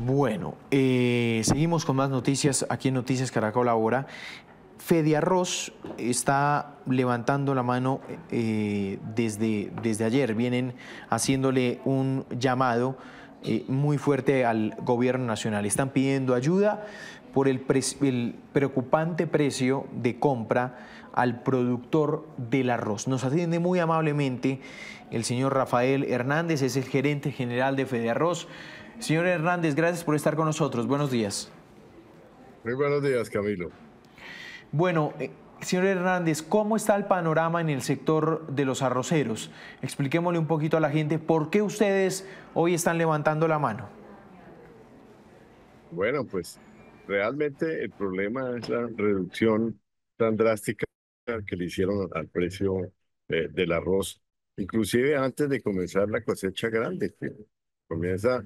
Bueno, seguimos con más noticias aquí en Noticias Caracol Ahora. Fediarroz está levantando la mano desde ayer. Vienen haciéndole un llamado muy fuerte al gobierno nacional. Están pidiendo ayuda por el preocupante precio de compra al productor del arroz. Nos atiende muy amablemente el señor Rafael Hernández, es el gerente general de Fediarroz. Señor Hernández, gracias por estar con nosotros. Buenos días. Muy buenos días, Camilo. Bueno, señor Hernández, ¿cómo está el panorama en el sector de los arroceros? Expliquémosle un poquito a la gente por qué ustedes hoy están levantando la mano. Bueno, pues realmente el problema es la reducción tan drástica que le hicieron al precio del arroz, inclusive antes de comenzar la cosecha grande, que comienza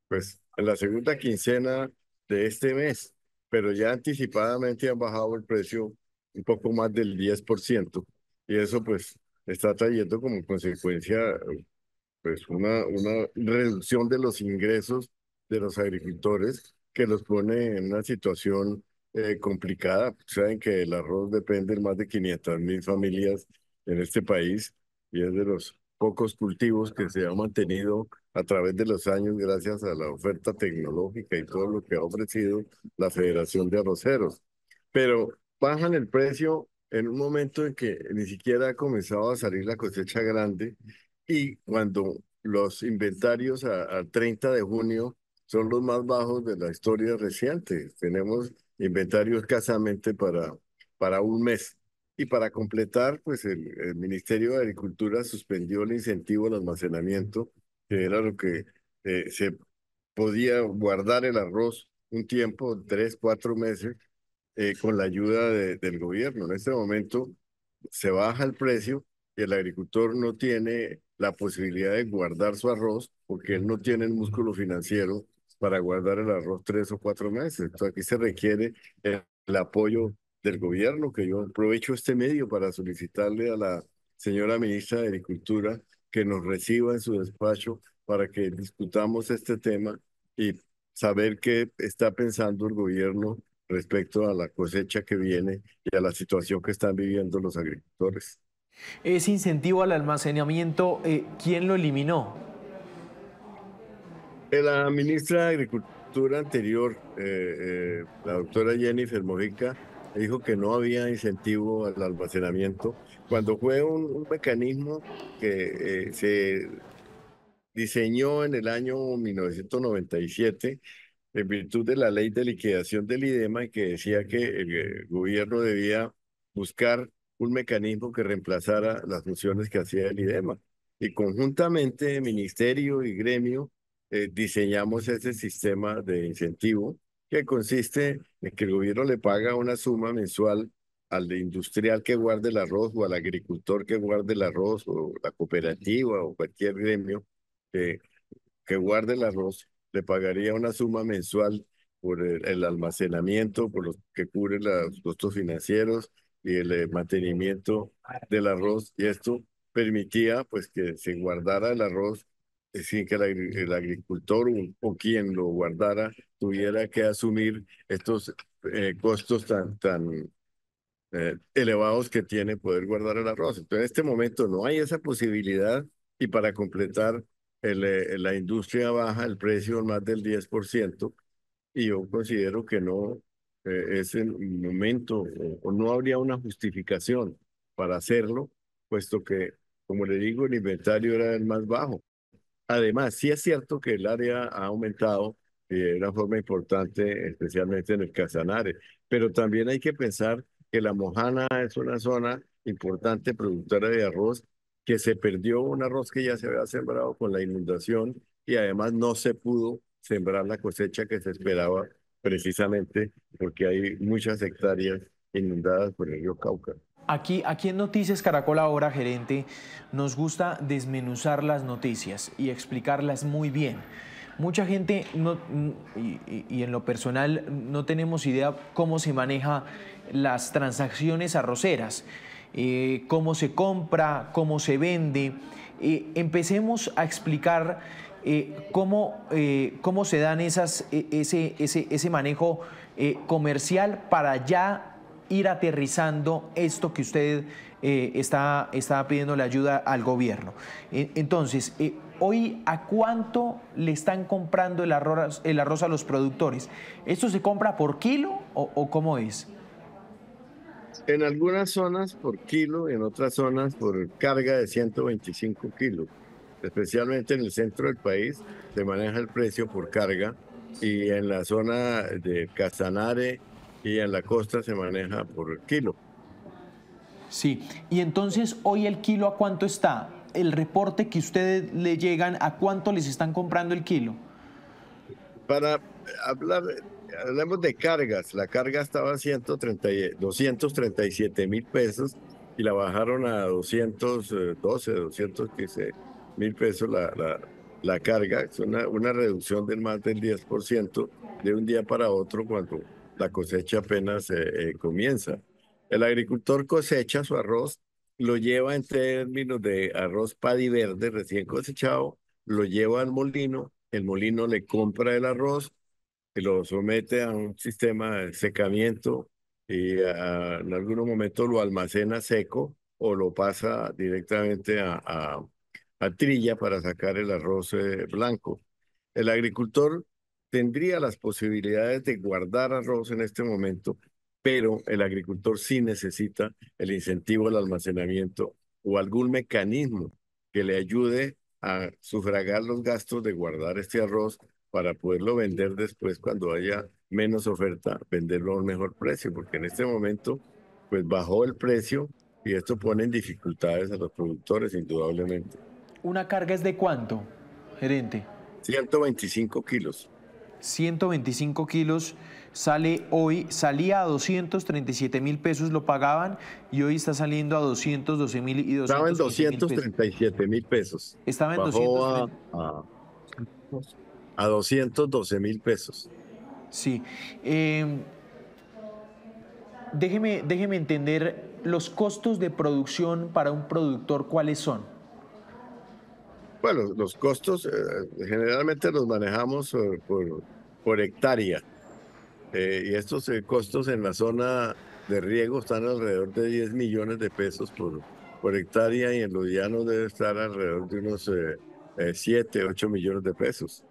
pues en la segunda quincena de este mes, pero ya anticipadamente han bajado el precio un poco más del 10%, y eso pues está trayendo como consecuencia pues una reducción de los ingresos de los agricultores que los pone en una situación complicada. Saben que el arroz depende de más de 500.000 familias en este país y es de los pocos cultivos que se ha mantenido a través de los años gracias a la oferta tecnológica y todo lo que ha ofrecido la Federación de Arroceros. Pero bajan el precio en un momento en que ni siquiera ha comenzado a salir la cosecha grande y cuando los inventarios al 30 de junio son los más bajos de la historia reciente. Tenemos inventarios escasamente para un mes. Y para completar, pues el Ministerio de Agricultura suspendió el incentivo al almacenamiento, que era lo que se podía guardar el arroz un tiempo, 3, 4 meses, con la ayuda del gobierno. En este momento se baja el precio y el agricultor no tiene la posibilidad de guardar su arroz porque él no tiene el músculo financiero para guardar el arroz 3 o 4 meses. Entonces aquí se requiere el apoyo del gobierno, que yo aprovecho este medio para solicitarle a la señora ministra de Agricultura que nos reciba en su despacho para que discutamos este tema y saber qué está pensando el gobierno respecto a la cosecha que viene y a la situación que están viviendo los agricultores. Ese incentivo al almacenamiento, ¿quién lo eliminó? La ministra de Agricultura anterior, la doctora Jennifer Mojica, dijo que no había incentivo al almacenamiento cuando fue un mecanismo que se diseñó en el año 1997 en virtud de la ley de liquidación del IDEMA, que decía que el gobierno debía buscar un mecanismo que reemplazara las funciones que hacía el IDEMA. Y conjuntamente, ministerio y gremio, diseñamos ese sistema de incentivo que consiste en que el gobierno le paga una suma mensual al industrial que guarde el arroz o al agricultor que guarde el arroz o la cooperativa o cualquier gremio que que guarde el arroz, le pagaría una suma mensual por el almacenamiento, por los que cubre los costos financieros y el mantenimiento del arroz. Y esto permitía pues que se guardara el arroz sin que el agricultor o quien lo guardara tuviera que asumir estos costos tan elevados que tiene poder guardar el arroz. Entonces, en este momento no hay esa posibilidad y para completar, la industria baja el precio en más del 10% y yo considero que no es el momento o no habría una justificación para hacerlo, puesto que, como le digo, el inventario era el más bajo. Además, sí es cierto que el área ha aumentado de una forma importante, especialmente en el Casanare, pero también hay que pensar que La Mojana es una zona importante productora de arroz, que se perdió un arroz que ya se había sembrado con la inundación y además no se pudo sembrar la cosecha que se esperaba precisamente porque hay muchas hectáreas inundadas por el río Cauca. Aquí en Noticias Caracol Ahora, gerente, nos gusta desmenuzar las noticias y explicarlas muy bien. Mucha gente, y en lo personal, no tenemos idea cómo se maneja las transacciones arroceras, cómo se compra, cómo se vende. Empecemos a explicar ¿Cómo se dan ese manejo comercial para ya ir aterrizando esto que usted está pidiéndole ayuda al gobierno? Entonces, hoy, ¿a cuánto le están comprando el arroz a los productores? ¿Esto se compra por kilo o cómo es? En algunas zonas por kilo, en otras zonas por carga de 125 kilos. Especialmente en el centro del país se maneja el precio por carga y en la zona de Casanare y en la costa se maneja por kilo. Sí, y entonces hoy el kilo ¿a cuánto está? El reporte que ustedes le llegan, ¿a cuánto les están comprando el kilo? Para hablar, hablemos de cargas. La carga estaba a 237.000 pesos y la bajaron a 215.000 pesos la carga. Es una reducción de más del 10% de un día para otro cuando la cosecha apenas comienza. El agricultor cosecha su arroz, lo lleva en términos de arroz paddy verde recién cosechado, lo lleva al molino, el molino le compra el arroz, y lo somete a un sistema de secamiento y en algunos momentos lo almacena seco o lo pasa directamente a trilla para sacar el arroz blanco. El agricultor tendría las posibilidades de guardar arroz en este momento, pero el agricultor sí necesita el incentivo al almacenamiento o algún mecanismo que le ayude a sufragar los gastos de guardar este arroz para poderlo vender después cuando haya menos oferta, venderlo a un mejor precio, porque en este momento pues bajó el precio y esto pone en dificultades a los productores indudablemente. ¿Una carga es de cuánto, gerente? 125 kilos. 125 kilos sale hoy, salía a 237.000 pesos, lo pagaban, y hoy está saliendo a 212.000 y Estaba en 215.000 pesos. 237.000 pesos. Estaba en Bajó 230. a 212.000 pesos. Sí. Eh, déjeme entender los costos de producción para un productor, ¿cuáles son? Bueno, los costos generalmente los manejamos por hectárea. Y estos costos en la zona de riego están alrededor de 10 millones de pesos por hectárea y en los llanos debe estar alrededor de unos 7, 8 millones de pesos.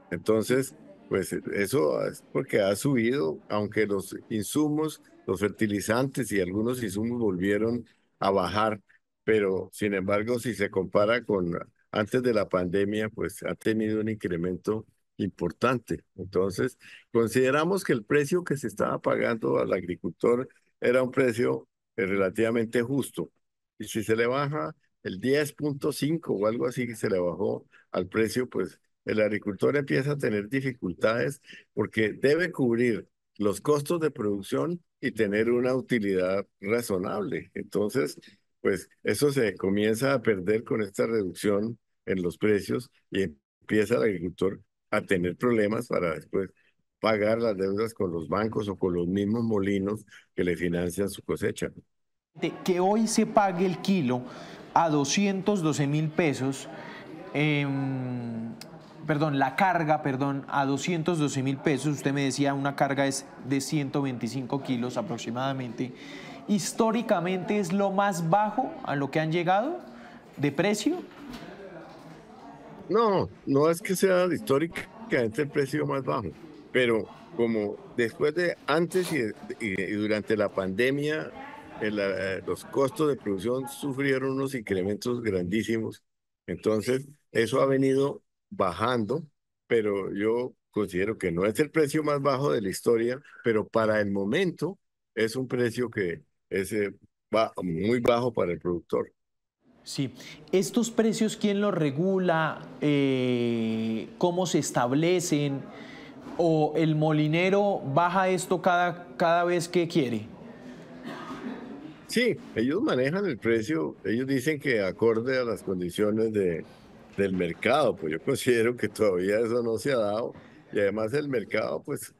Entonces, pues eso es porque ha subido, aunque los insumos, los fertilizantes y algunos insumos volvieron a bajar, pero sin embargo, si se compara con antes de la pandemia, pues ha tenido un incremento importante. Entonces, consideramos que el precio que se estaba pagando al agricultor era un precio relativamente justo. Y si se le baja el 10.5 o algo así que se le bajó al precio, pues el agricultor empieza a tener dificultades porque debe cubrir los costos de producción y tener una utilidad razonable. Entonces, pues eso se comienza a perder con esta reducción en los precios y empieza el agricultor a tener problemas para después pagar las deudas con los bancos o con los mismos molinos que le financian su cosecha. Que hoy se pague el kilo a 212.000 pesos, perdón, la carga, perdón, a 212.000 pesos, usted me decía una carga es de 125 kilos aproximadamente, históricamente es lo más bajo a lo que han llegado de precio. No, no es que sea históricamente el precio más bajo, pero como después de antes y durante la pandemia, los costos de producción sufrieron unos incrementos grandísimos. Entonces, eso ha venido bajando, pero yo considero que no es el precio más bajo de la historia, pero para el momento es un precio que es muy bajo para el productor. Sí, estos precios, ¿quién los regula? ¿Cómo se establecen? ¿O el molinero baja esto cada vez que quiere? Sí, ellos manejan el precio, ellos dicen que acorde a las condiciones del mercado, pues yo considero que todavía eso no se ha dado y además el mercado, pues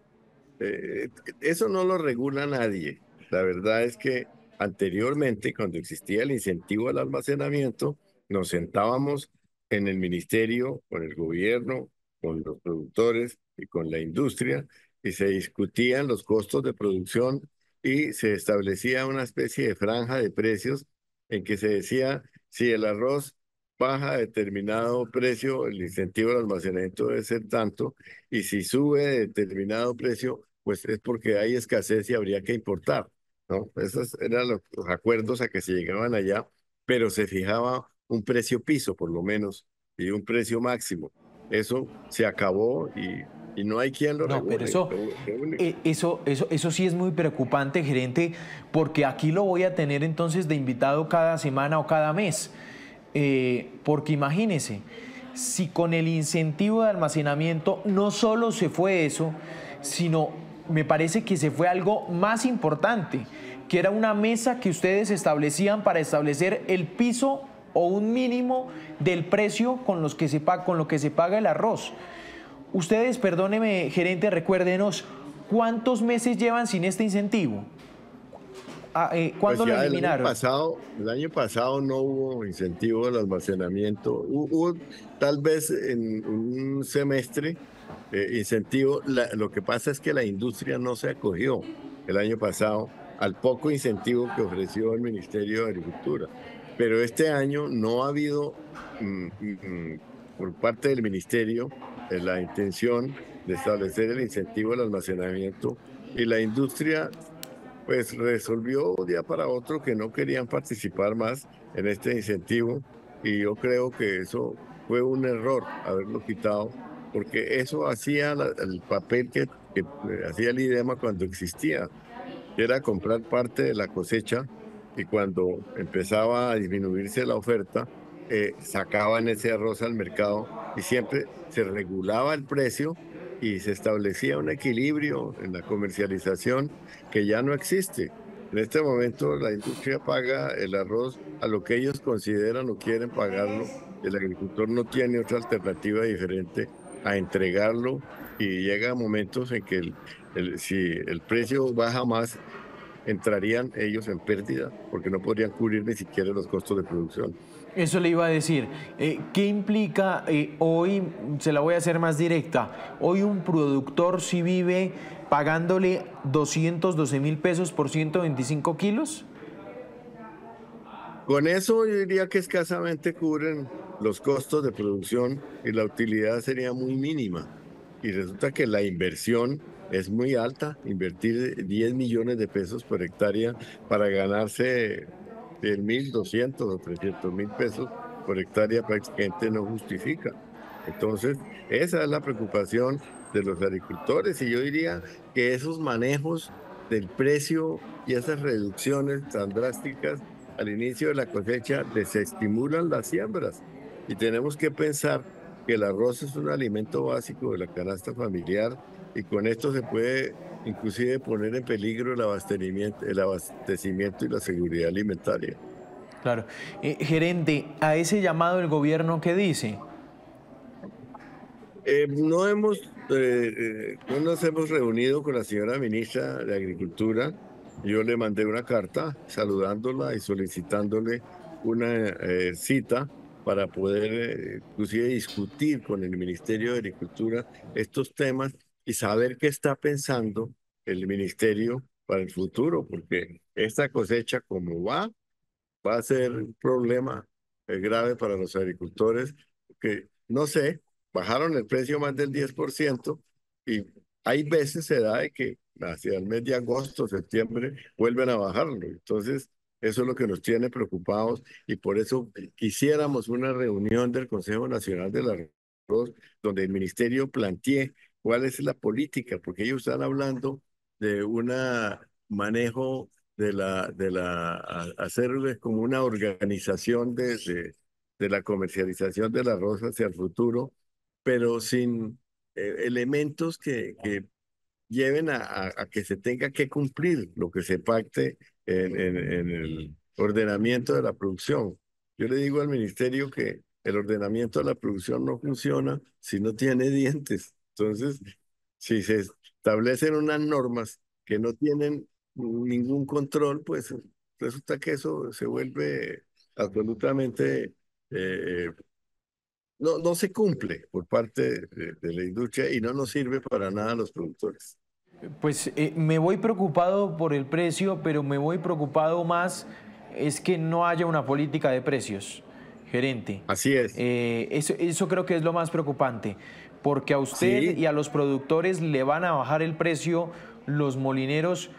eh, eso no lo regula nadie. La verdad es que anteriormente, cuando existía el incentivo al almacenamiento, nos sentábamos en el ministerio, con el gobierno, con los productores y con la industria, y se discutían los costos de producción y se establecía una especie de franja de precios en que se decía si el arroz baja a determinado precio, el incentivo al almacenamiento debe ser tanto, y si sube de determinado precio, pues es porque hay escasez y habría que importar, ¿no? Esos eran los acuerdos a que se llegaban allá, pero se fijaba un precio piso, por lo menos, y un precio máximo. Eso se acabó y no hay quien lo No, pero regule. eso sí es muy preocupante, gerente, porque aquí lo voy a tener entonces de invitado cada semana o cada mes. Porque imagínese, si con el incentivo de almacenamiento no solo se fue eso, sino me parece que se fue algo más importante, que era una mesa que ustedes establecían para establecer el piso o un mínimo del precio con lo que se paga el arroz. Ustedes, perdóneme, gerente, recuérdenos, ¿cuántos meses llevan sin este incentivo? Pues ¿Cuándo lo ya eliminaron? el año pasado no hubo incentivo al almacenamiento. Hubo tal vez en un semestre incentivo. Lo que pasa es que la industria no se acogió el año pasado al poco incentivo que ofreció el Ministerio de Agricultura. Pero este año no ha habido por parte del Ministerio la intención de establecer el incentivo al almacenamiento, y la industria pues resolvió un día para otro que no querían participar más en este incentivo, y yo creo que eso fue un error haberlo quitado, porque eso hacía el papel que hacía el IDEMA cuando existía, que era comprar parte de la cosecha, y cuando empezaba a disminuirse la oferta, sacaban ese arroz al mercado y siempre se regulaba el precio y se establecía un equilibrio en la comercialización que ya no existe. En este momento la industria paga el arroz a lo que ellos consideran o quieren pagarlo. El agricultor no tiene otra alternativa diferente a entregarlo, y llega momentos en que si el precio baja más, entrarían ellos en pérdida porque no podrían cubrir ni siquiera los costos de producción. Eso le iba a decir. ¿Qué implica hoy, se la voy a hacer más directa, hoy un productor si vive pagándole 212.000 pesos por 125 kilos? Con eso yo diría que escasamente cubren los costos de producción y la utilidad sería muy mínima. Y resulta que la inversión es muy alta. Invertir 10 millones de pesos por hectárea para ganarse 100.000, 200 o 300.000 pesos por hectárea prácticamente no justifica. Entonces, esa es la preocupación de los agricultores, y yo diría que esos manejos del precio y esas reducciones tan drásticas al inicio de la cosecha desestimulan las siembras, y tenemos que pensar que el arroz es un alimento básico de la canasta familiar, y con esto se puede inclusive poner en peligro el abastecimiento y la seguridad alimentaria. Claro. Gerente, a ese llamado del gobierno, ¿qué dice? No nos hemos reunido con la señora ministra de Agricultura. Yo le mandé una carta saludándola y solicitándole una cita para poder inclusive discutir con el Ministerio de Agricultura estos temas y saber qué está pensando el ministerio para el futuro, porque esta cosecha como va a ser un problema grave para los agricultores, que no sé, bajaron el precio más del 10%, y hay veces se da de que hacia el mes de agosto, septiembre, vuelven a bajarlo. Entonces, eso es lo que nos tiene preocupados, y por eso quisiéramos una reunión del Consejo Nacional del Arroz donde el ministerio plantee cuál es la política, porque ellos están hablando de un manejo hacerles como una organización de la comercialización del arroz hacia el futuro, pero sin elementos que lleven a que se tenga que cumplir lo que se pacte en el ordenamiento de la producción. Yo le digo al ministerio que el ordenamiento de la producción no funciona si no tiene dientes. Entonces, si se establecen unas normas que no tienen ningún control, pues resulta que eso se vuelve absolutamente no se cumple por parte de la industria y no nos sirve para nada a los productores. Pues me voy preocupado por el precio, pero me voy preocupado más es que no haya una política de precios, gerente. Así es. Eso creo que es lo más preocupante, porque a usted Sí, y a los productores le van a bajar el precio los molineros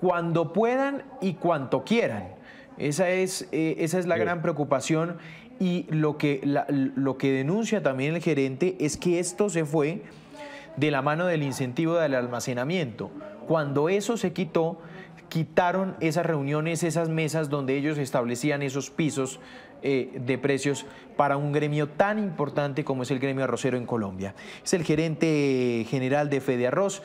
cuando puedan y cuanto quieran. Esa es la eh, gran preocupación y lo que denuncia también el gerente es que esto se fue de la mano del incentivo del almacenamiento. Cuando eso se quitó, quitaron esas reuniones, esas mesas donde ellos establecían esos pisos de precios para un gremio tan importante como es el gremio arrocero en Colombia. Es el gerente general de Fede Arroz,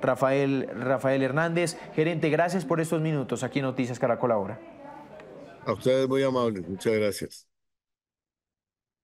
Rafael Hernández. Gerente, gracias por estos minutos aquí en Noticias Caracol Ahora. a ustedes muy amables, muchas gracias.